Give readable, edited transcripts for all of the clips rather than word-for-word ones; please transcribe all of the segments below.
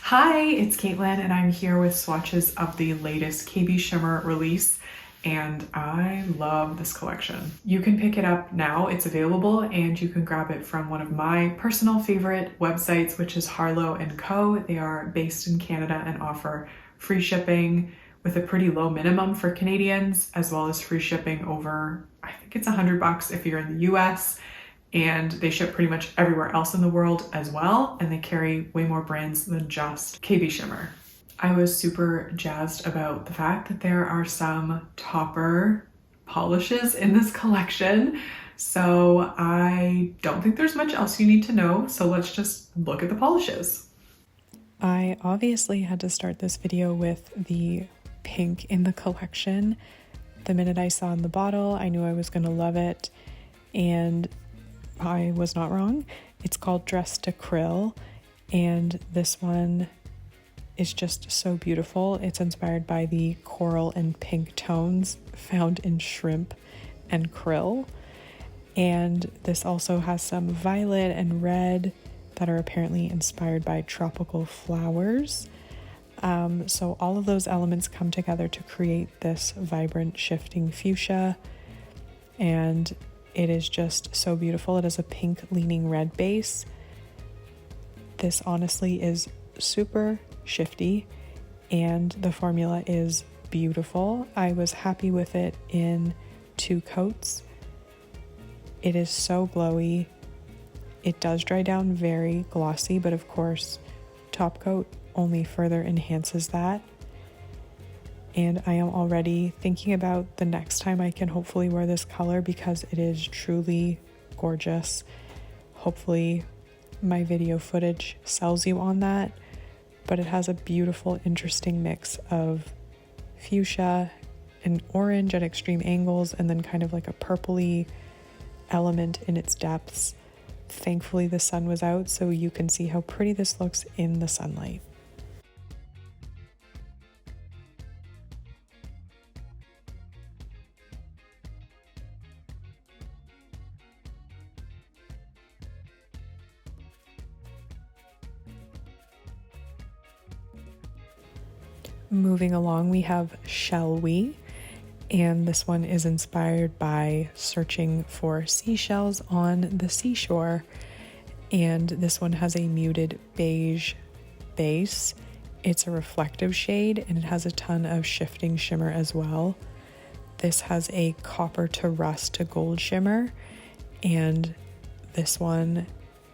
Hi, it's Caitlin and I'm here with swatches of the latest KBShimmer release and I love this collection. You can pick it up now, it's available, and you can grab it from one of my personal favorite websites, which is Harlow Co. They are based in Canada and offer free shipping with a pretty low minimum for Canadians, as well as free shipping over, I think it's $100 if you're in the US. And they ship pretty much everywhere else in the world as well, and they carry way more brands than just KBShimmer. I was super jazzed about the fact that there are some topper polishes in this collection, so I don't think there's much else you need to know, so let's just look at the polishes. I obviously had to start this video with the pink in the collection. The minute I saw in the bottle, I knew I was going to love it, and I was not wrong. It's called Dress to Krill, and this one is just so beautiful. It's inspired by the coral and pink tones found in shrimp and krill. And this also has some violet and red that are apparently inspired by tropical flowers. So all of those elements come together to create this vibrant, shifting fuchsia, and it is just so beautiful. It has a pink leaning red base. This honestly is super shifty and the formula is beautiful. I was happy with it in 2 coats. It is so glowy. It does dry down very glossy, but of course, top coat only further enhances that. And I am already thinking about the next time I can hopefully wear this color because it is truly gorgeous. Hopefully my video footage sells you on that, but it has a beautiful, interesting mix of fuchsia and orange at extreme angles and then kind of like a purpley element in its depths. Thankfully the sun was out so you can see how pretty this looks in the sunlight. Moving along, we have Shall We, and this one is inspired by searching for seashells on the seashore, and this one has a muted beige base. It's a reflective shade and it has a ton of shifting shimmer as well. This has a copper to rust to gold shimmer, and this one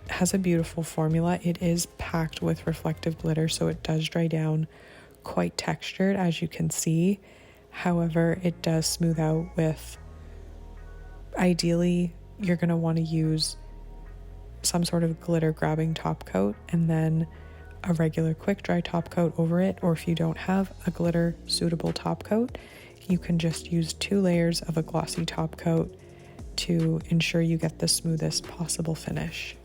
has a beautiful formula. It is packed with reflective glitter, so it does dry down quite textured, as you can see. However, it does smooth out with, ideally you're going to want to use some sort of glitter grabbing top coat and then a regular quick dry top coat over it, or if you don't have a glitter suitable top coat, you can just use 2 layers of a glossy top coat to ensure you get the smoothest possible finish.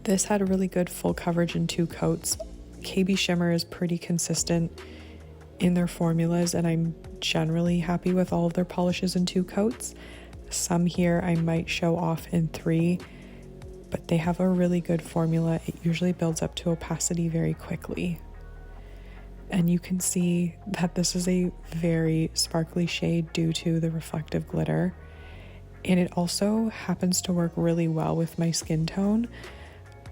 This had a really good full coverage in 2 coats. KBShimmer is pretty consistent in their formulas, and I'm generally happy with all of their polishes in 2 coats. Some here I might show off in 3, but they have a really good formula. It usually builds up to opacity very quickly. And you can see that this is a very sparkly shade due to the reflective glitter. And it also happens to work really well with my skin tone.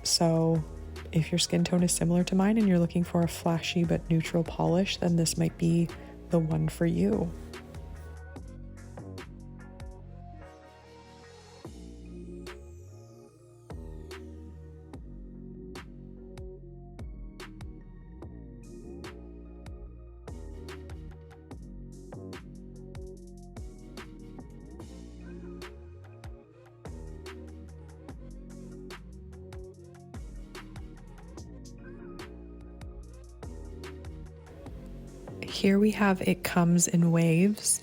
So if your skin tone is similar to mine and you're looking for a flashy but neutral polish, then this might be the one for you. Here we have It Comes in Waves,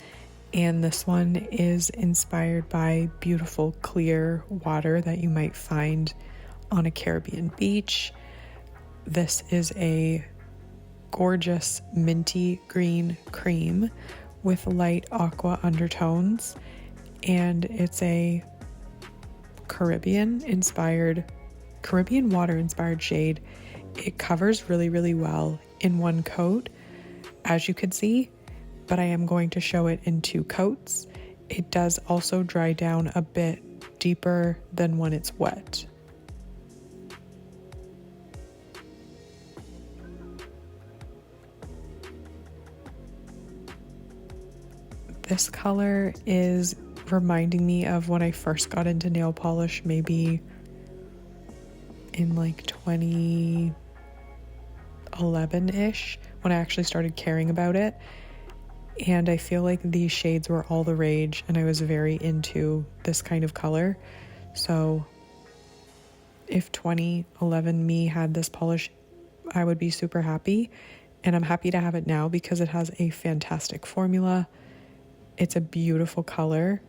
and this one is inspired by beautiful clear water that you might find on a Caribbean beach. This is a gorgeous minty green cream with light aqua undertones, and it's a Caribbean water inspired shade. It covers really, really well in one coat, as you can see, but I am going to show it in 2 coats. It does also dry down a bit deeper than when it's wet. This color is reminding me of when I first got into nail polish, maybe in like 2011-ish, when I actually started caring about it. And I feel like these shades were all the rage and I was very into this kind of color. So if 2011 me had this polish, I would be super happy. And I'm happy to have it now because it has a fantastic formula. It's a beautiful color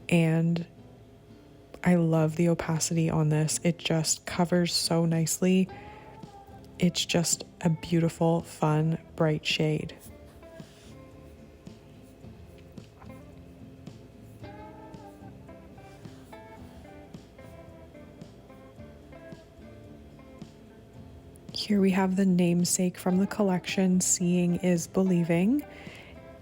and I love the opacity on this. It just covers so nicely. It's just a beautiful, fun, bright shade. Here we have the namesake from the collection, Seeing is Believing.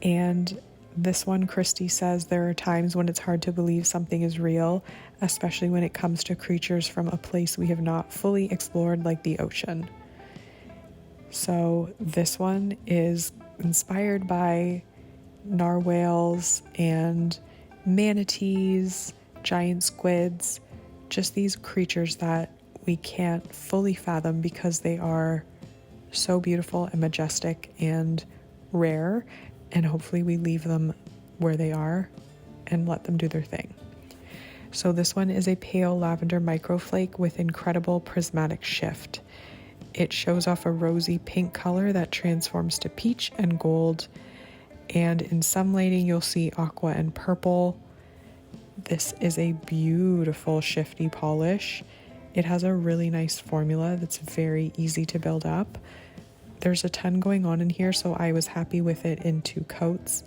And this one, Christy says, there are times when it's hard to believe something is real, especially when it comes to creatures from a place we have not fully explored, like the ocean. So this one is inspired by narwhals and manatees, giant squids, just these creatures that we can't fully fathom because they are so beautiful and majestic and rare, and hopefully we leave them where they are and let them do their thing. So this one is a pale lavender microflake with incredible prismatic shift. It shows off a rosy pink color that transforms to peach and gold, and in some lighting you'll see aqua and purple. This is a beautiful shifty polish. It has a really nice formula that's very easy to build up. There's a ton going on in here, so I was happy with it in 2 coats.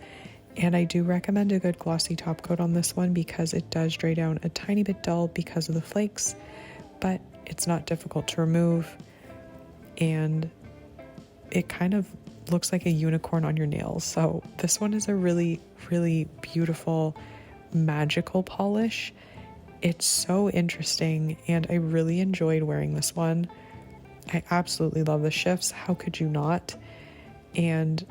And I do recommend a good glossy top coat on this one because it does dry down a tiny bit dull because of the flakes, but it's not difficult to remove. And it kind of looks like a unicorn on your nails. So this one is a really, really beautiful, magical polish. It's so interesting and I really enjoyed wearing this one. I absolutely love the shifts. How could you not? And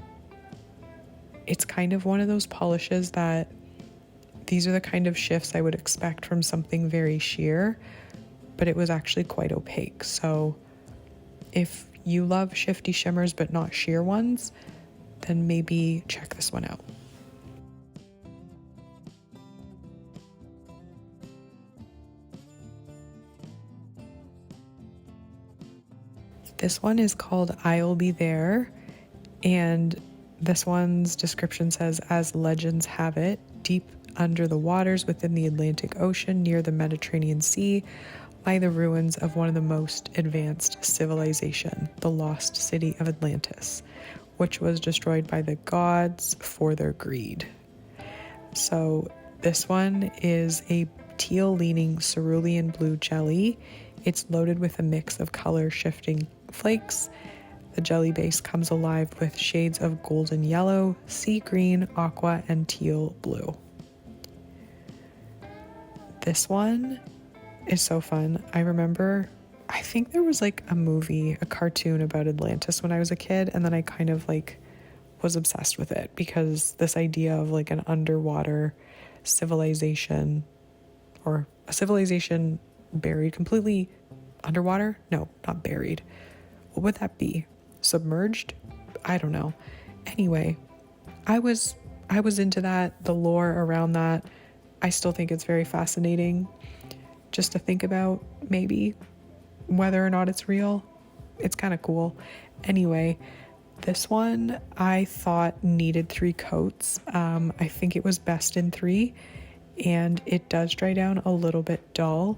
it's kind of one of those polishes that these are the kind of shifts I would expect from something very sheer, but it was actually quite opaque. So if you love shifty shimmers but not sheer ones, then maybe check this one out. This one is called I'll Be There, and this one's description says, as legends have it, deep under the waters within the Atlantic Ocean near the Mediterranean Sea lie the ruins of one of the most advanced civilization, the lost city of Atlantis, which was destroyed by the gods for their greed. So this one is a teal leaning cerulean blue jelly. It's loaded with a mix of color shifting flakes. The jelly base comes alive with shades of golden yellow, sea green, aqua, and teal blue. This one is so fun. I remember, I think there was like a movie, a cartoon about Atlantis when I was a kid, and then I kind of like was obsessed with it because this idea of like an underwater civilization, or a civilization buried completely underwater? No, not buried. What would that be? Submerged? I don't know. Anyway, I was into that, the lore around that. I still think it's very fascinating just to think about, maybe whether or not it's real. It's kind of cool. Anyway, this one I thought needed 3 coats. I think it was best in 3, and it does dry down a little bit dull.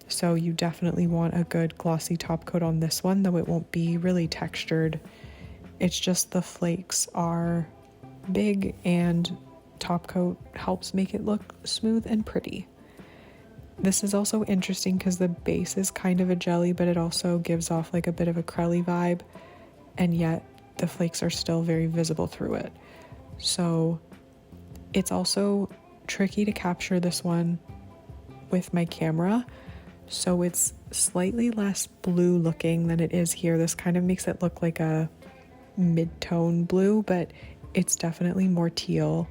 So you definitely want a good glossy top coat on this one, though it won't be really textured. It's just the flakes are big and top coat helps make it look smooth and pretty. This is also interesting because the base is kind of a jelly, but it also gives off like a bit of a crelly vibe, and yet the flakes are still very visible through it. So it's also tricky to capture this one with my camera. So it's slightly less blue looking than it is here. This kind of makes it look like a mid-tone blue, but it's definitely more teal,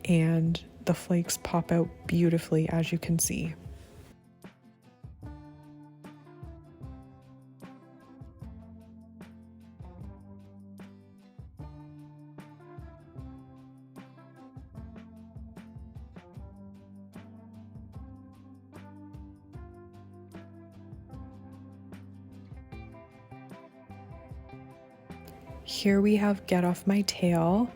and the flakes pop out beautifully, as you can see. Here we have Get Off My Tail,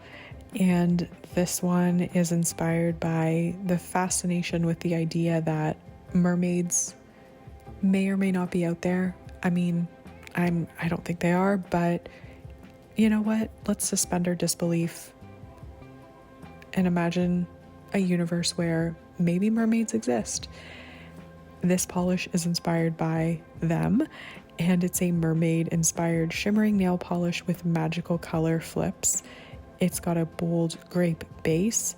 and this one is inspired by the fascination with the idea that mermaids may or may not be out there. I mean, I don't think they are, but you know what? Let's suspend our disbelief and imagine a universe where maybe mermaids exist. This polish is inspired by them, and it's a mermaid inspired shimmering nail polish with magical color flips. It's got a bold grape base,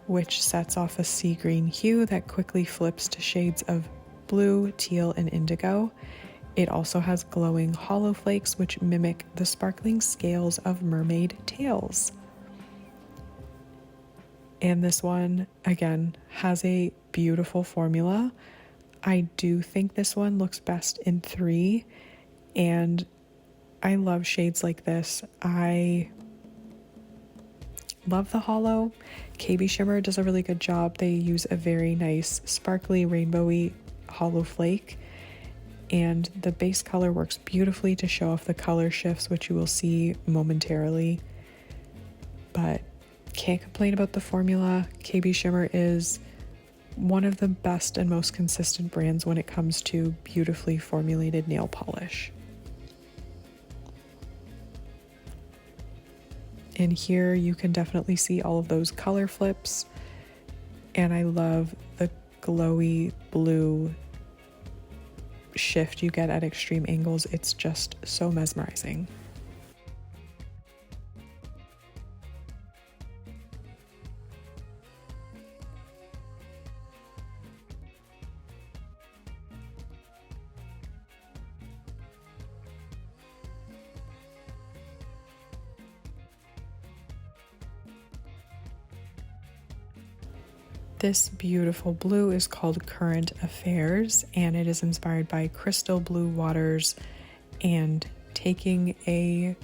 which sets off a sea green hue that quickly flips to shades of blue, teal, and indigo. It also has glowing hollow flakes, which mimic the sparkling scales of mermaid tails. And this one, again, has a beautiful formula. I do think this one looks best in 3, and I love shades like this. I love the hollow. KBShimmer does a really good job. They use a very nice sparkly rainbowy hollow flake, and the base color works beautifully to show off the color shifts, which you will see momentarily. But can't complain about the formula. KBShimmer is one of the best and most consistent brands when it comes to beautifully formulated nail polish. And here you can definitely see all of those color flips, and I love the glowy blue shift you get at extreme angles. It's just so mesmerizing. This beautiful blue is called Current Affairs, and it is inspired by crystal blue waters and taking a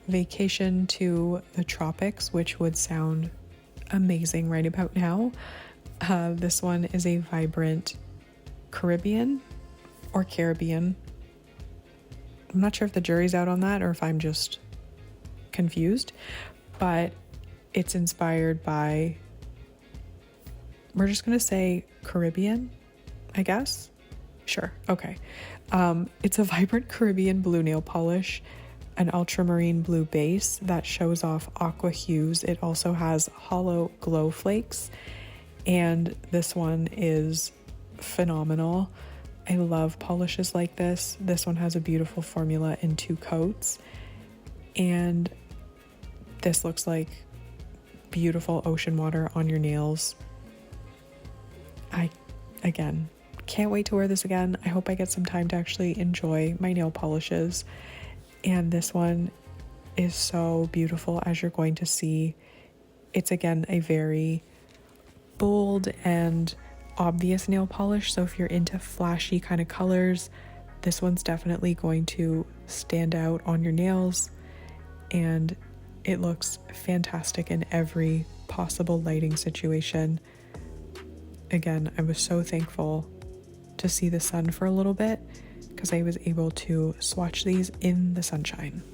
vacation to the tropics, which would sound amazing right about now. This one is a vibrant Caribbean or Caribbean. I'm not sure if the jury's out on that or if I'm just confused, but it's inspired by, we're just going to say Caribbean, I guess. Sure. Okay. It's a vibrant Caribbean blue nail polish, an ultramarine blue base that shows off aqua hues. It also has hollow glow flakes, and this one is phenomenal. I love polishes like this. This one has a beautiful formula in 2 coats, and this looks like beautiful ocean water on your nails. Again, can't wait to wear this again. I hope I get some time to actually enjoy my nail polishes. And this one is so beautiful, as you're going to see. It's, again, a very bold and obvious nail polish. So if you're into flashy kind of colors, this one's definitely going to stand out on your nails. And it looks fantastic in every possible lighting situation. Again, I was so thankful to see the sun for a little bit because I was able to swatch these in the sunshine.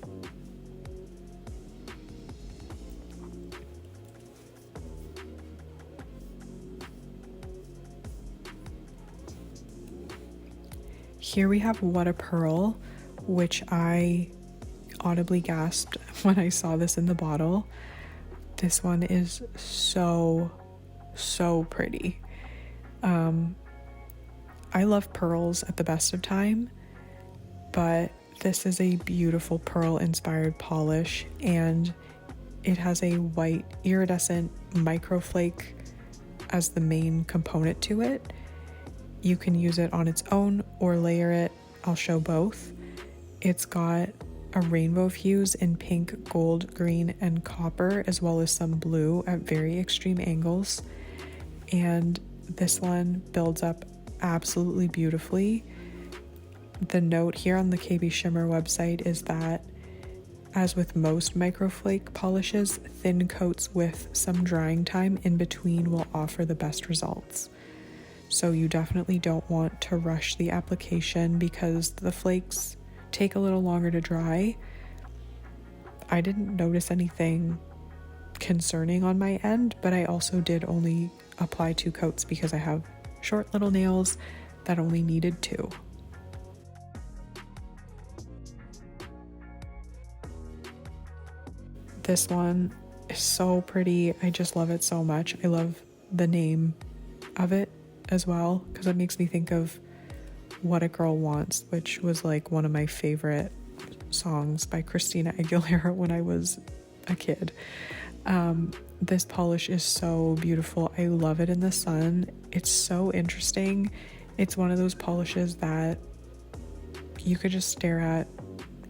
Here we have What a Pearl, which I audibly gasped when I saw this in the bottle. This one is so pretty. I love pearls at the best of time, but this is a beautiful pearl inspired polish, and it has a white iridescent microflake as the main component to it. You can use it on its own or layer it. I'll show both. It's got a rainbow of hues in pink, gold, green, and copper, as well as some blue at very extreme angles. And this one builds up absolutely beautifully. The note here on the KBShimmer website is that, as with most microflake polishes, thin coats with some drying time in between will offer the best results. So you definitely don't want to rush the application because the flakes take a little longer to dry. I didn't notice anything concerning on my end, but I also did only apply 2 coats because I have short little nails that only needed 2. This one is so pretty. I just love it so much. I love the name of it as well because it makes me think of What a Girl Wants, which was like one of my favorite songs by Christina Aguilera when I was a kid. This polish is so beautiful. I love it in the sun. It's so interesting. It's one of those polishes that you could just stare at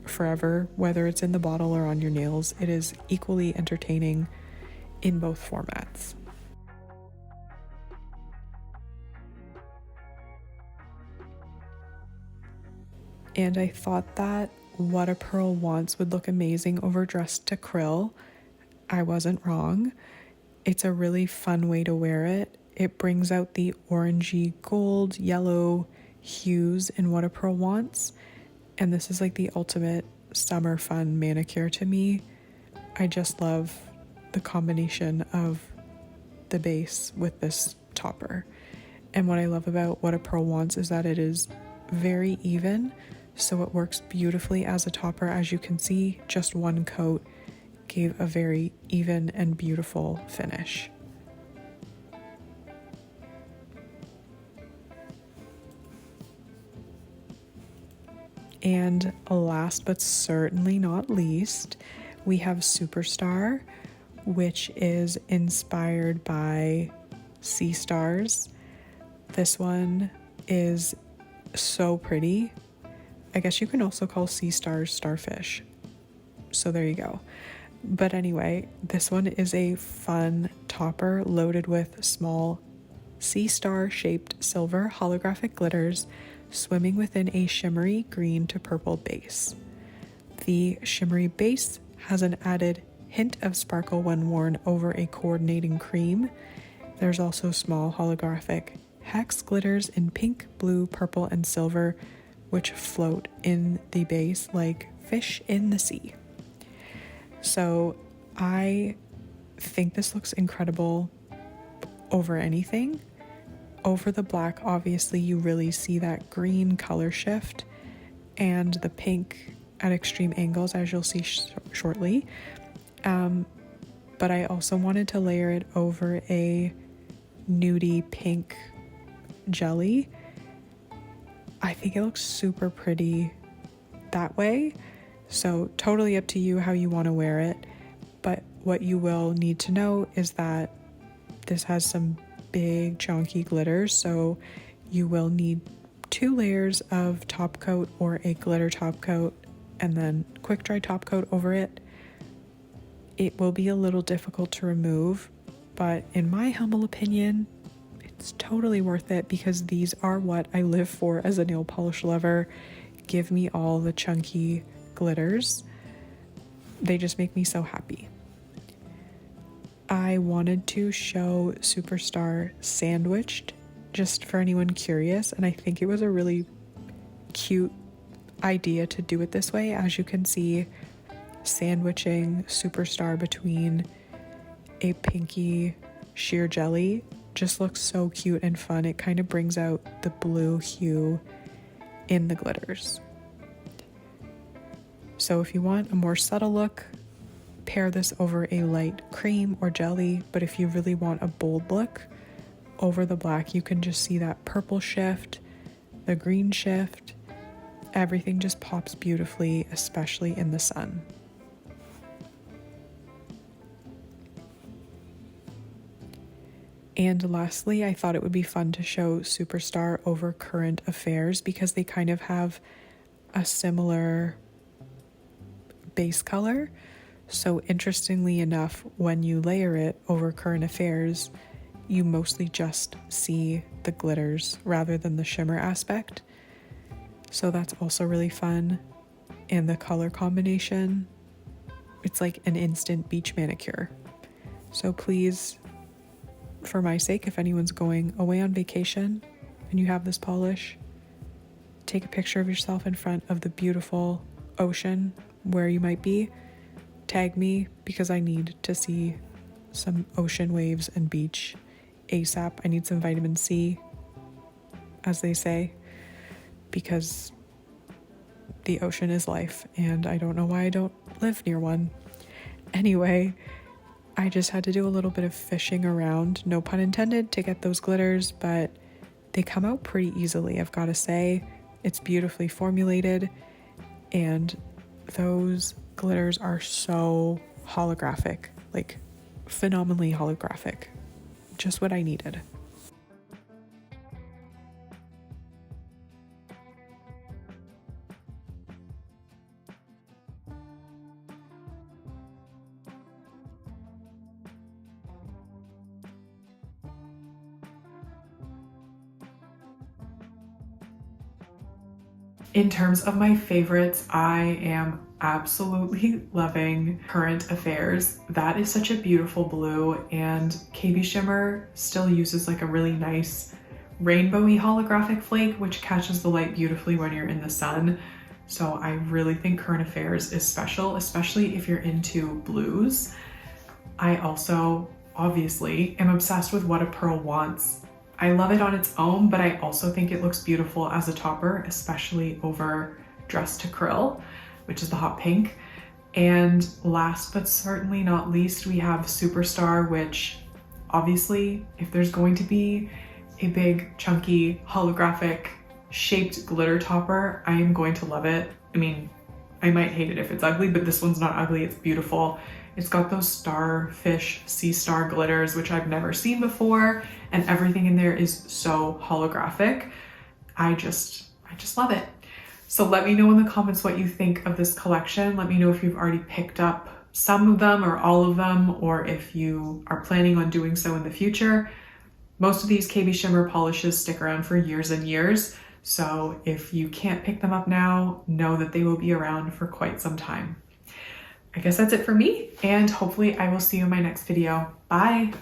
forever, whether it's in the bottle or on your nails. It is equally entertaining in both formats. And I thought that What a Pearl Wants would look amazing overdressed to krill. I wasn't wrong. It's a really fun way to wear it. It brings out the orangey gold, yellow hues in What a Pearl Wants. And this is like the ultimate summer fun manicure to me. I just love the combination of the base with this topper. And what I love about What a Pearl Wants is that it is very even, so it works beautifully as a topper. As you can see, just 1 coat gave a very even and beautiful finish. And last but certainly not least, we have Superstar, which is inspired by sea stars. This one is so pretty. I guess you can also call sea stars starfish. So there you go. But anyway, this one is a fun topper loaded with small sea star shaped silver holographic glitters swimming within a shimmery green to purple base. The shimmery base has an added hint of sparkle when worn over a coordinating cream. There's also small holographic hex glitters in pink, blue, purple, and silver, which float in the base like fish in the sea. So I think this looks incredible over anything. Over the black, obviously, you really see that green color shift and the pink at extreme angles, as you'll see shortly. But I also wanted to layer it over a nudie pink jelly. I think it looks super pretty that way. So totally up to you how you want to wear it. But what you will need to know is that this has some big chunky glitters, so you will need 2 layers of top coat or a glitter top coat and then quick dry top coat over it. It will be a little difficult to remove, but in my humble opinion, it's totally worth it because these are what I live for as a nail polish lover. Give me all the chunky glitters. They just make me so happy. I wanted to show Superstar sandwiched just for anyone curious, and I think it was a really cute idea to do it this way. As you can see, sandwiching Superstar between a pinky sheer jelly just looks so cute and fun. It kind of brings out the blue hue in the glitters. So if you want a more subtle look, pair this over a light cream or jelly, but if you really want a bold look over the black, you can just see that purple shift the green shift. Everything just pops beautifully, especially in the sun. And lastly, I thought it would be fun to show Superstar over Current Affairs because they kind of have a similar base color. So interestingly enough, when you layer it over Current Affairs, you mostly just see the glitters rather than the shimmer aspect. So that's also really fun. And the color combination, it's like an instant beach manicure. So please, for my sake, if anyone's going away on vacation and you have this polish, take a picture of yourself in front of the beautiful ocean where you might be. Tag me because I need to see some ocean waves and beach ASAP. I need some vitamin C, as they say, because the ocean is life and I don't know why I don't live near one. Anyway, I just had to do a little bit of fishing around, no pun intended, to get those glitters, but they come out pretty easily, I've got to say. It's beautifully formulated, and those glitters are so holographic, like phenomenally holographic. Just what I needed. In terms of my favorites, I am absolutely loving Current Affairs. That is such a beautiful blue, and KBShimmer still uses like a really nice rainbowy holographic flake, which catches the light beautifully when you're in the sun. So I really think Current Affairs is special, especially if you're into blues. I also obviously am obsessed with What a Pearl Wants. I love it on its own, but I also think it looks beautiful as a topper, especially over Dress to Krill, which is the hot pink. And last but certainly not least, we have Superstar, which obviously, if there's going to be a big, chunky, holographic shaped glitter topper, I am going to love it. I mean, I might hate it if it's ugly, but this one's not ugly, it's beautiful. It's got those starfish sea star glitters, which I've never seen before, and everything in there is so holographic. I just love it. So let me know in the comments what you think of this collection. Let me know if you've already picked up some of them or all of them, or if you are planning on doing so in the future. Most of these KBShimmer polishes stick around for years and years, so if you can't pick them up now, know that they will be around for quite some time. I guess that's it for me, and hopefully I will see you in my next video. Bye!